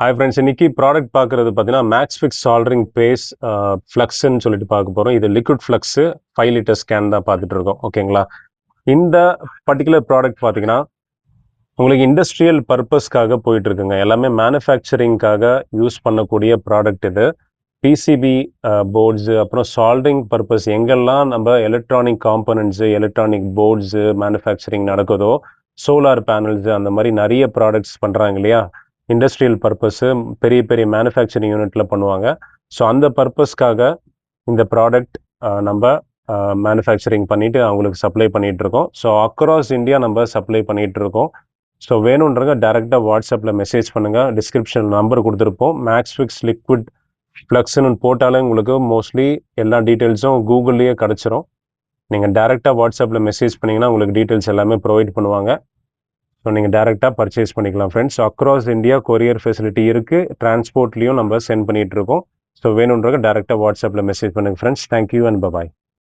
Hi friends, இன்னைக்கு product பார்க்குறது பார்த்தீங்கன்னா மேக்ஸ்ஃபிக்ஸ் சால்டரிங் பேஸ் ஃப்ளக்ஸ்ன்னு சொல்லிட்டு பார்க்க போகிறோம். இது லிக்விட் ஃப்ளக்ஸு 5 லிட்டர் ஸ்கேன் தான் பார்த்துட்டு இருக்கோம். ஓகேங்களா? இந்த பர்டிகுலர் ப்ராடக்ட் பார்த்தீங்கன்னா உங்களுக்கு இண்டஸ்ட்ரியல் பர்பஸ்க்காக போயிட்டு இருக்குங்க. எல்லாமே மேனுஃபேக்சரிங்காக யூஸ் பண்ணக்கூடிய ப்ராடக்ட் இது. பிசிபி போர்ட்ஸு, அப்புறம் சால்டரிங் பர்பஸ் எங்கெல்லாம் நம்ம electronic components, electronic boards manufacturing நடக்குதோ, சோலார் பேனல்ஸு, அந்த மாதிரி நிறைய ப்ராடக்ட்ஸ் பண்ணுறாங்க இல்லையா? இண்டஸ்ட்ரியல் பர்பஸ்ஸு பெரிய பெரிய மேனுஃபேக்சரிங் யூனிட்டில் பண்ணுவாங்க. ஸோ அந்த பர்பஸ்க்காக இந்த ப்ராடக்ட் நம்ம மேனுஃபேக்சரிங் பண்ணிவிட்டு அவங்களுக்கு சப்ளை பண்ணிகிட்ருக்கோம். ஸோ அக்ராஸ் இந்தியா நம்ம சப்ளை பண்ணிகிட்ருக்கோம். ஸோ வேணுன்றங்க டேரெக்டாக வாட்ஸ்அப்பில் மெசேஜ் பண்ணுங்கள். டிஸ்கிரிப்ஷன் நம்பர் கொடுத்துருப்போம். மேக்ஸ்ஃபிக்ஸ் லிக்விட் ஃப்ளக்ஸ்ன்னு போட்டாலே உங்களுக்கு மோஸ்ட்லி எல்லா டீட்டெயில்ஸும் கூகுள்லேயே கிடச்சிரும். நீங்கள் டேரெக்டாக வாட்ஸ்அப்பில் மெசேஜ் பண்ணிங்கன்னா உங்களுக்கு டீட்டெயில்ஸ் எல்லாமே ப்ரொவைட் பண்ணுவாங்க. ஸோ நீங்கள் டேரெக்டாக பர்ச்சேஸ் பண்ணிக்கலாம் friends. Across India courier facility இருக்குது. டிரான்ஸ்போர்ட்லேயும் நம்ம சென்ட் பண்ணிகிட்ருக்கோம். ஸோ வேணுன்றங்க டேரெக்டாக வாட்ஸ்அப்பில் மெசேஜ் பண்ணுங்கள் ஃப்ரெண்ட்ஸ். Thank you and bye bye.